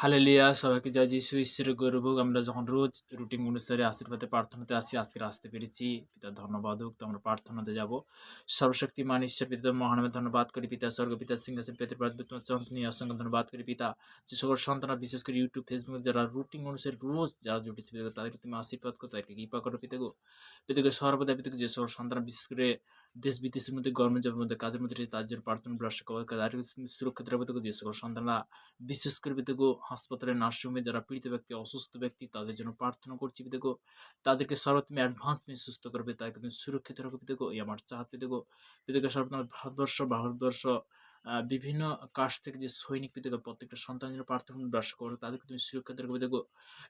Hallelujah! সবাইকে জয় যিশু ঈশ্বরের গৌরব হোক। আমরা যখন রোজ রুটিন অনুসারে আশীর্বাদে প্রার্থনাতে আসি, আজকে আসতে পেরেছি। পিতা ধন্যবাদ হোক। তো আমরা প্রার্থনাতে যাব। সর্বশক্তিমান ঈশ্বর পিতা মহানামে ধন্যবাদ করি পিতা, স্বর্গ পিতা সিংহাসন পেতে প্রার্থনা তোমার চরণ নিয়ে অসংখ্য ধন্যবাদ করি পিতা। যে সকল সন্তানরা বিশেষ করে ইউটিউব, ফেসবুক যারা রুটিন অনুসারে রোজ যারা জুটেছে পিতা, তাদেরকে তুমি আশীর্বাদ করো, তাদেরকে কৃপা করো পিতা গো। পিতাকে সর্বদা পিতাকে যে সকল সন্তানরা বিশেষ করে দেশ বিদেশের মধ্যে গভর্নমেন্ট মধ্যে কাজের মধ্যে রয়েছে, তার জন্য প্রার্থনা ব্রাশ করা তাদেরকে তুমি সুরক্ষিত রাখো পিতা গো। যে সকল সন্তানরা বিশেষ করে পিতাগো হাসপাতালে নার্সিংহোমে যারা পীড়িত ব্যক্তি, অসুস্থ ব্যক্তি তাদের জন্য প্রার্থনা করছি পিতাগো। তাদেরকে সর্ব তুমি অ্যাডভান্স তুমি সুস্থ করবে, তাদেরকে তুমি সুরক্ষিত রাখো পিতাগো। এই আমার চাহাত পিতাগো। পিতাকে সর্ব তোমার ভারতবর্ষ বিভিন্ন কাছ থেকে যে সৈনিক পিতাগো প্রত্যেকটা সন্তানের জন্য প্রার্থনা ব্রাশ করো, তাদেরকে তুমি সুরক্ষিত রাখো পিতাগো।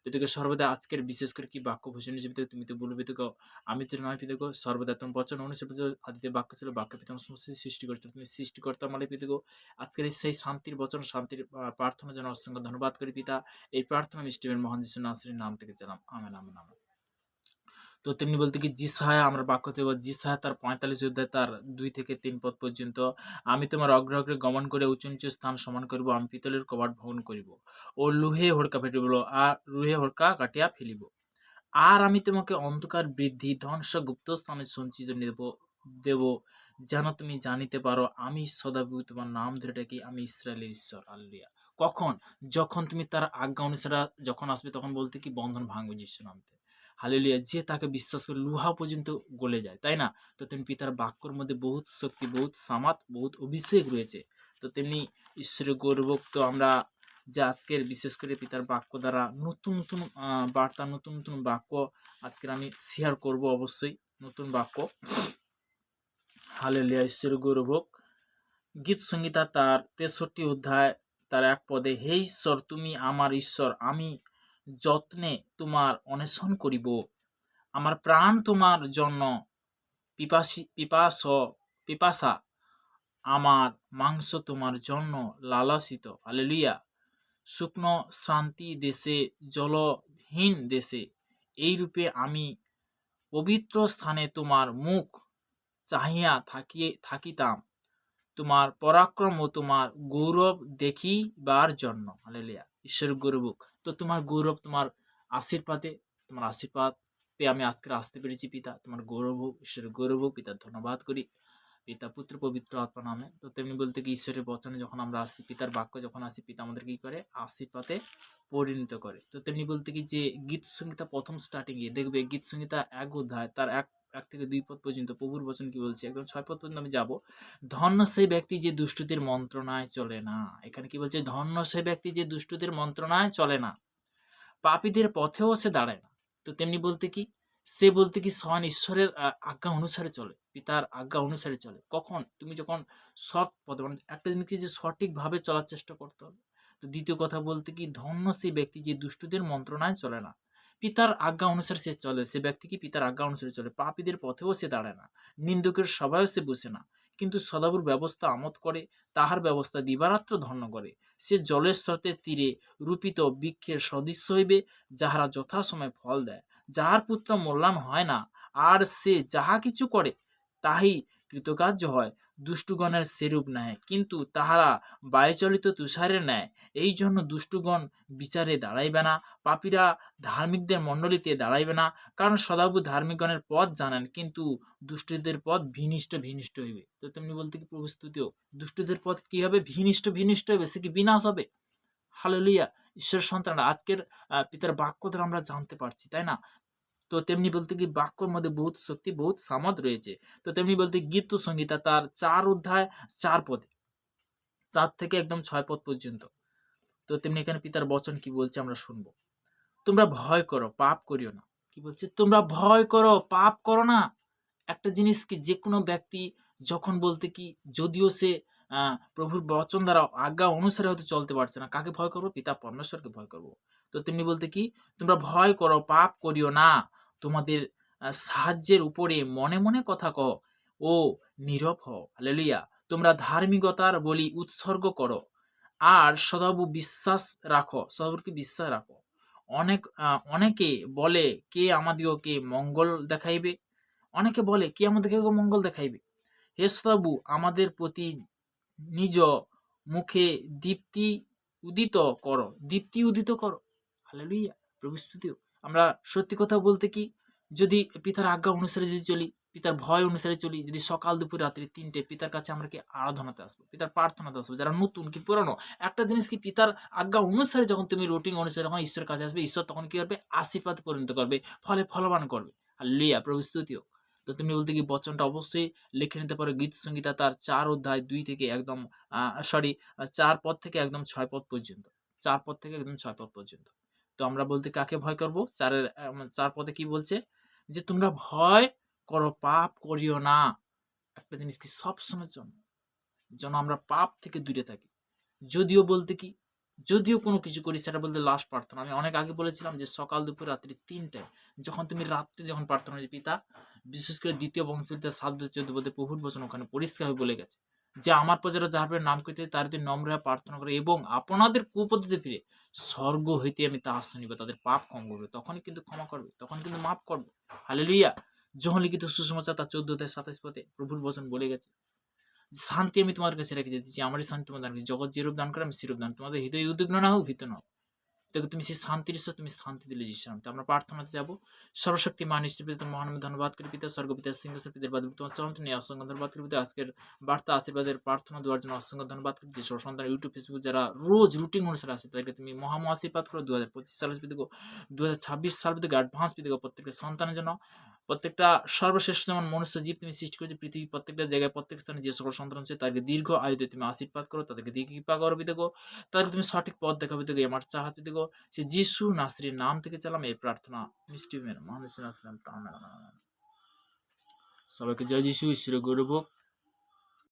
পিতাকে সর্বদা আজকের বিশেষ করে কি বাক্য ভূষণ হিসেবে পিতাগো তুমি তো বলবে পিতাগো, আমি তো নয় পিতাগো, সর্বদা তোমার বচন অনুসারে আদিতে বাক্য ছিল, বাক্য পিতা সমস্ত সৃষ্টি করতে তুমি সৃষ্টিকর্তা মালিক পিতাগো। আজকের এই সেই শান্তির বচন, শান্তির প্রার্থনার জন্য অসংখ্য ধন্যবাদ করি পিতা। এই প্রার্থনা আমি স্টিভেন মহান যিশু নাসরির নাম থেকে চালাম, আমেন আমেন আমেন। তো তেমনি বলতে কি জিসায়া আমরা বাক্য দেব, জিসায়া তার 45 অধ্যায় তার 2 থেকে 3 পদ পর্যন্ত। আমি তোমার অগ্রগ্রে গমন করে উঁচু নিচু স্থান সমান করিব, আমি পিতলের কবাট ভঙ্গ করিব ও লুহে হড়কা ফেটিব, আর লুহে হড়কা কাটিয়া ফেলিব। আর আমি তোমাকে অন্ধকার বৃদ্ধি ধ্বংস গুপ্ত স্থানে সঞ্চিত দেব, যেন তুমি জানিতে পারো আমি সদাপ্রভু তোমার নাম ধরে ডাকি, আমি ইসরায়েলের ঈশ্বর। হালেলুয়া! কখন? যখন তুমি তার আজ্ঞা অনুসারে যখন আসবে, তখন বলতে কি বন্ধন ভাঙবে যিশুর নামে। হালেলুয়া! যে তাকে বিশ্বাস করে লুহা পর্যন্ত গলে যায়, তাই না? তো তেমনি পিতার বাক্যর মধ্যে বহুত শক্তি, বহুত সামাত, বহুত অভিষেক রয়েছে। তো তেমনি ঈশ্বরের গৌরবোক্ত আমরা যে আজকের বিশেষ করে পিতার বাক্য দ্বারা নতুন নতুন বার্তা, নতুন নতুন বাক্য আজকের আমি শেয়ার করব অবশ্যই। নতুন বাক্য। হালেলুয়া! ঈশ্বরের গৌরব হোক। গীত সংহিতা তার 63 অধ্যায় তার 1 পদে, হে ঈশ্বর তুমি আমার ঈশ্বর, আমি যত্নে তোমার অন্বেষণ করিব। আমার প্রাণ তোমার জন্য পিপাসা, আমার মাংস তোমার জন্য লালসিত। হালেলুয়া! শুকনো শান্তি দেশে, জলহীন দেশে এইরূপে আমি পবিত্র স্থানে তোমার মুখ চাহিয়া থাকিতাম, তোমার পরাক্রম ও তোমার গৌরব দেখিবার জন্য। হালেলুয়া! ঈশ্বরের গৌরব হোক। তো তোমার গৌরব, তোমার আশীর্বাদে, তোমার আশীর্বাদ পেয়ে আমি আজকে আসতে পেরেছি পিতা। তোমার গৌরব হোক, ঈশ্বরের গৌরব হোক। পিতার ধন্যবাদ করি পিতা, পুত্র, পবিত্র আত্মা নামে। তো তেমনি বলতে কি ঈশ্বরের বচনে যখন আমরা আসি, পিতার বাক্য যখন আসি, পিতা আমাদের কি করে? আশীর্বাদে পরিণত করে। তো তেমনি বলতে কি যে গীত সংহিতা প্রথম স্টার্টিং এ দেখবে, গীত সংহিতা 1 অধ্যায় তার 1 থেকে 2 পদ পর্যন্ত প্রভুর বচন কি বলছে, একদম 6 পদ পর্যন্ত আমি যাব। ধন্য সেই ব্যক্তি যে দুষ্টদের মন্ত্রণায় চলে না। এখানে কি বলছে? ধন্য সেই ব্যক্তি যে দুষ্টদের মন্ত্রণায় চলে না, পাপীদের পথেও সে দাঁড়ায় না। তো তেমনি বলতে কি, সে বলতে কি স্বয়ং ঈশ্বরের আজ্ঞা অনুসারে চলে, পিতার আজ্ঞা অনুসারে চলে। কখন? তুমি যখন সৎ পথে, মানে একটা জিনিসকে যে সঠিকভাবে চলার চেষ্টা করতে হবে। তো দ্বিতীয় কথা বলতে কি, ধন্য সেই ব্যক্তি যে দুষ্টদের মন্ত্রণায় চলে না, পিতার আজ্ঞা অনুসারে সে চলে। সে ব্যক্তি কি পিতার আজ্ঞা অনুসারে চলে, পাপীদের পথেও সে দাঁড়ায় না, নিন্দুকের সভায়ও সে বসে না, কিন্তু সদাবুর ব্যবস্থা আমোদ করে, তাহার ব্যবস্থা দিবারাত্র ধন্য করে। সে জলের স্রোতের তীরে রূপিত বৃক্ষের সদৃশ্য হইবে, যাহারা যথাসময়ে ফল দেয়, যাহার পুত্র মূল্যায়ন হয় না, আর সে যাহা কিছু করে তাহাই কৃতকার্য হয়। দুষ্টুগণের সেরূপ নেয়, কিন্তু তাহারা বায়ুচলিত তুষারের ন্যায়। এই জন্য দুষ্টুগণ বিচারে দাঁড়াইবে না, পাপীরা ধার্মিকদের মণ্ডলীতে দাঁড়াইবে না। কারণ সদাপ্রভু ধার্মিকগণের পথ জানেন, কিন্তু দুষ্টদের পথ ভিনিষ্ট হইবে। তো তেমনি বলতে কি প্রভু স্তুতিও, দুষ্টদের পথ কি হবে? ভিনিষ্ট হবে, সে কি বিনাশ হবে। হালেলুয়া! ঈশ্বরের সন্তানরা আজকের পিতার বাক্য দ্বারা আমরা জানতে পারছি, তাই না? তো তেমনি বলতে কি বাক্যর মধ্যে বহুত শক্তি, বহুত সামর্থ্য রয়েছে। তো তেমনি বলতে গীত সংহিতা তার 4 অধ্যায় 4 পদে, 4 থেকে একদম 6 পদ পর্যন্ত। তো তেমনি এখানে পিতার বচন কি বলছে আমরা শুনবো। তোমরা ভয় করো, পাপ করিও না। কি বলছে? তোমরা ভয় করো, পাপ করো না। একটা জিনিস কি, যেকোনো ব্যক্তি যখন বলতে কি, যদিও সে প্রভুর বচন দ্বারা আজ্ঞা অনুসারে হয়তো চলতে পারছে না, কাকে ভয় করবো? পিতা পরমেশ্বরকে ভয় করবো। তো তেমনি বলতে কি, তোমরা ভয় করো, পাপ করিও না। তোমাদের সাহায্যের উপরে মনে মনে কথা কও ও নীরব হও। হালেলুয়া! তোমরা ধার্মিকতার বলি উৎসর্গ করো, আর সদাপ্রভুকে বিশ্বাস রাখো। অনেকে বলে, কে আমাদিগকে মঙ্গল দেখাইবে? অনেকে বলে, কে আমাদেরকে মঙ্গল দেখাইবে? হে সদাপ্রভু, আমাদের প্রতি নিজ মুখে দীপ্তি উদিত করো, দীপ্তি উদিত করো। হালেলুয়া, প্রভু স্তুতি হোক। আমরা সত্যি কথা বলতে কি, যদি পিতার আজ্ঞা অনুসারে যদি চলি, পিতার ভয় অনুসারে চলি, যদি সকাল দুপুর রাত্রি 3টে পিতার কাছে আমরা কি আরাধনাতে আসবো, পিতার প্রার্থনাতে আসবো, যারা নতুন কি পুরানো, একটা জিনিস কি, পিতার আজ্ঞা অনুসারে যখন তুমি রুটিন অনুসারে যখন ঈশ্বরের কাছে আসবে, ঈশ্বর তখন কি করবে, আশীর্বাদ পরিণত করবে, ফলে ফলবান করবে। হালেলুয়া, প্রভু স্তুতি হোক। তো তুমি বলতে কি বচনটা অবশ্যই লিখে নিতে পারো গীত সংগীতা তার 4 অধ্যায় 2 থেকে একদম 4 পদ থেকে একদম 6 পদ পর্যন্ত, 4 পদ থেকে একদম 6 পদ পর্যন্ত। তো আমরা বলতে কাকে ভয় করব, 4 পদে কি বলছে, যে তোমরা ভয় করো, পাপ করিও না। একটা জিনিস কি, সব সময়ের জন্য যেন আমরা পাপ থেকে দূরে থাকি। যদিও বলতে কি, যদিও কোনো কিছু করি, সেটা বলতে লাস্ট প্রার্থনা, আমি অনেক আগে বলেছিলাম যে সকাল দুপুর রাত্রি 3টায় যখন তুমি রাত্রে যখন প্রার্থনা, যে পিতা, বিশেষ করে 2 বংশবিদ্যা 7-14 বলতে প্রভুর বচন ওখানে পরিষ্কারভাবে বলে গেছে যে আমার প্রজারা যাহার নাম করিতে তার যদি নম্রে প্রার্থনা করে এবং আপনাদের কুপদ্ধতিতে ফিরে স্বর্গ হইতে আমি তা শুনিব, তাদের পাপ ক্ষমা করবে, তখনই কিন্তু ক্ষমা করবে, তখন কিন্তু মাফ করবে। হালেলুয়া। যখন লিখিত সুসমাচার তার 14-27 পদে প্রভুর বচন বলে গেছে, শান্তি আমি তোমার কাছে রেখে দিতেছি, আমারই শান্তি তোমাদের দান করি। জগৎ যেরূপ দান করে আমি সেরূপ দান, তোমাদের হৃদয় উদ্বিগ্ন না হোক, ভীত না হোক। দেখো তুমি সেই শান্তির ঈশ্বর, তুমি শান্তি দিলে যিশু নামে। আমরা প্রার্থনাতে যাবো। সর্বশক্তি মান ঈশ্বর পিতা, মহান নামে ধন্যবাদ করি পিতা, স্বর্গপিতা সিংহাসন পিতার বাদ তোমার চরণ নিয়ে অসংখ্য ধন্যবাদ করি পিতা। আজকের বার্তা আশীর্বাদের প্রার্থনা দেওয়ার জন্য অসংখ্য ধন্যবাদ করি। যে সন্তান ইউটিউব ফেসবুক যারা রোজ রুটিন অনুসারে আসে, তাদেরকে তুমি মহাম আশীর্বাদ করো। 2025 সালের পিতাগো, 2026 সাল পিতাগো, অ্যাডভান্স পিতাগো, প্রত্যেকটা সন্তানের জন্য, প্রত্যেকটা সর্বশ্রেষ্ঠ যেমন মনুষ্য জীব তুমি সৃষ্টি করেছো পৃথিবীর প্রত্যেকটা জায়গায়, প্রত্যেক স্থানে যে সকল সন্তান আছে তাদেরকে দীর্ঘ আয়ুতে তুমি আশীর্বাদ করো, তাদেরকে দীর্ঘ কৃপা করো পিতাগো, তাদেরকে তুমি সঠিক পথ দেখাবে পিতাগো, আমার চাহাত পিতাগো, সে যিশু নাসরির নাম থেকে চালাম এই প্রার্থনা, মিষ্টি মেয়ের মহান, সবাইকে জয় যিশু, ঈশ্বরের গৌরব হোক।